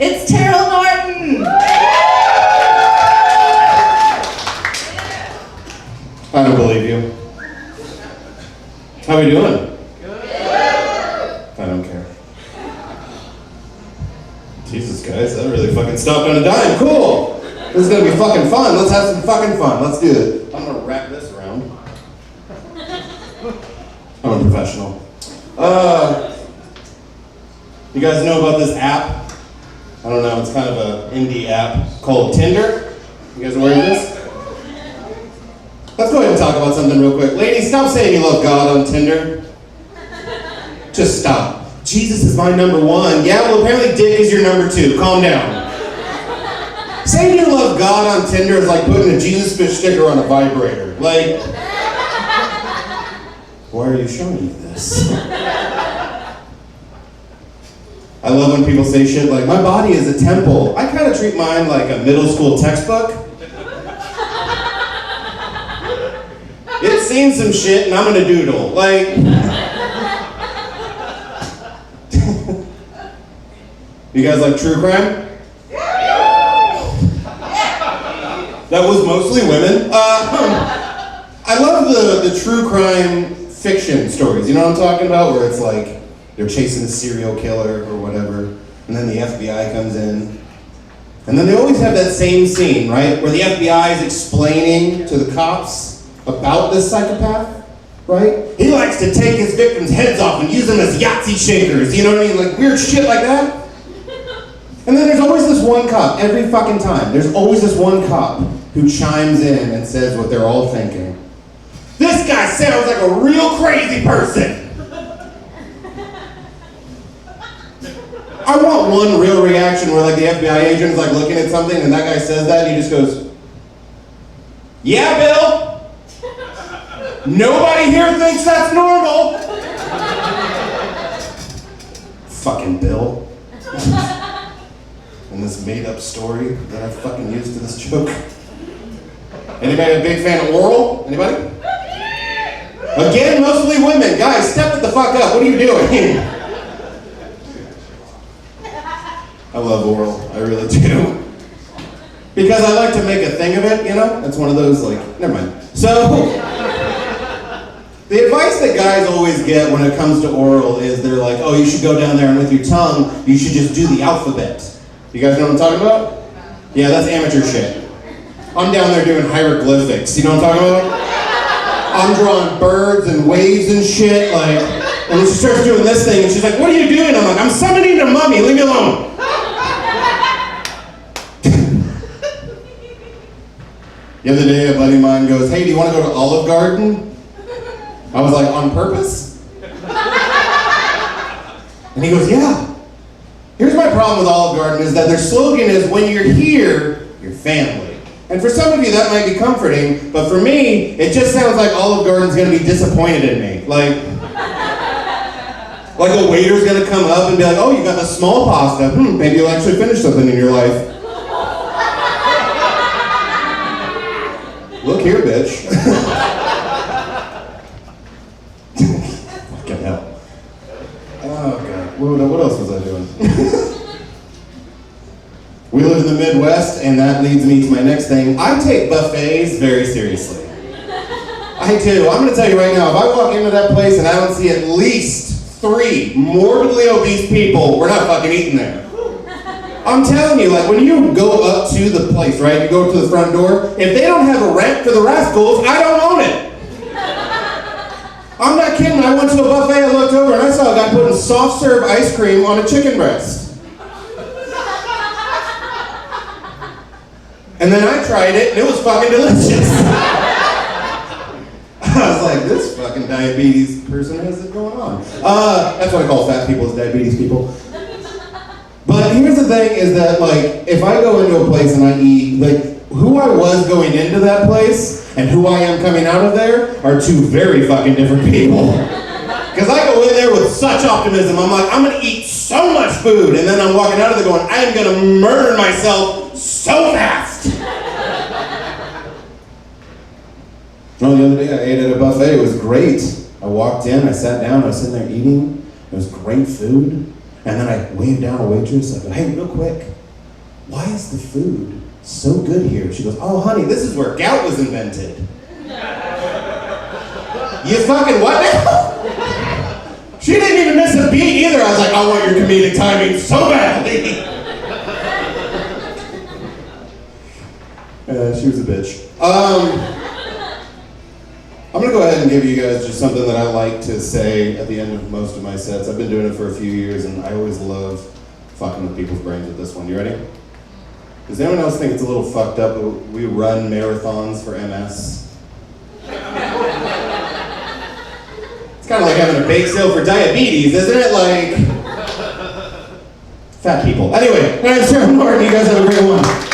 It's Terrell Norton! I don't believe you. How are we doing? Good. I don't care. Jesus, guys, that really fucking stopped on a dime. Cool! This is gonna be fucking fun. Let's have some fucking fun. Let's do it. I'm gonna wrap this around. I'm a professional. You guys know about this app? I don't know, it's kind of an indie app called Tinder. You guys aware of this? Let's go ahead and talk about something real quick. Ladies, stop saying you love God on Tinder. Just stop. Jesus is my number one. Yeah, well apparently dick is your number two. Calm down. Saying you love God on Tinder is like putting a Jesus fish sticker on a vibrator. Like, why are you showing me this? I love when people say shit like, my body is a temple. I kind of treat mine like a middle school textbook. It's seen some shit and I'm gonna doodle. Like, you guys like true crime? That was mostly women. I love the true crime fiction stories. You know what I'm talking about? Where it's like, they're chasing a serial killer or whatever, and then the FBI comes in. And then they always have that same scene, right? Where the FBI is explaining to the cops about this psychopath, right? He likes to take his victims' heads off and use them as Yahtzee shakers, you know what I mean? Like weird shit like that. And then there's always this one cop, every fucking time, there's always this one cop who chimes in and says what they're all thinking. This guy sounds like a real crazy person. I want one real reaction where like the FBI agent is like looking at something and that guy says that and he just goes, yeah, Bill. Nobody here thinks that's normal. Fucking Bill. And this made up story that I fucking used to this joke. Anybody a big fan of oral? Anybody? Again, mostly women. Guys, step it the fuck up. What are you doing? I love oral, I really do. Because I like to make a thing of it, you know? It's one of those, like, never mind. So, the advice that guys always get when it comes to oral is they're like, oh, you should go down there and with your tongue, you should just do the alphabet. You guys know what I'm talking about? Yeah, that's amateur shit. I'm down there doing hieroglyphics, you know what I'm talking about? I'm drawing birds and waves and shit, like, and then she starts doing this thing and she's like, what are you doing? I'm like, I'm summoning a mummy, leave me alone. The other day, a buddy of mine goes, hey, do you want to go to Olive Garden? I was like, on purpose? And he goes, yeah. Here's my problem with Olive Garden is that their slogan is, when you're here, you're family. And for some of you, that might be comforting, but for me, it just sounds like Olive Garden's going to be disappointed in me. Like a waiter's going to come up and be like, oh, you got the small pasta. Maybe you'll actually finish something in your life. Look here, bitch. Fucking hell. Oh, God. What else was I doing? We live in the Midwest, and that leads me to my next thing. I take buffets very seriously. I do. I'm going to tell you right now, if I walk into that place and I don't see at least 3 morbidly obese people, we're not fucking eating there. I'm telling you, like when you go up to the place, right, you go to the front door, if they don't have a rent for the rascals, I don't own it. I'm not kidding, I went to a buffet, I looked over and I saw a guy putting soft serve ice cream on a chicken breast. And then I tried it and it was fucking delicious. I was like, this fucking diabetes person has it going on. That's what I call fat people, is diabetes people. But here's the thing is that, like, if I go into a place and I eat, like, who I was going into that place and who I am coming out of there are 2 very fucking different people. Because I go in there with such optimism. I'm like, I'm going to eat so much food. And then I'm walking out of there going, I am going to murder myself so fast. Well, the other day I ate at a buffet. It was great. I walked in, I sat down, I was sitting there eating. It was great food. And then I waved down a waitress. I go, hey, real quick, why is the food so good here? She goes, oh, honey, this is where gout was invented. You fucking what now? She didn't even miss a beat either. I was like, I want your comedic timing so badly. She was a bitch. I'm gonna go ahead and give you guys just something that I like to say at the end of most of my sets. I've been doing it for a few years and I always love fucking with people's brains with this one. You ready? Does anyone else think it's a little fucked up that we run marathons for MS? It's kind of like having a bake sale for diabetes, isn't it? Like, fat people. Anyway, my name's Terrell Norton. You guys have a great one.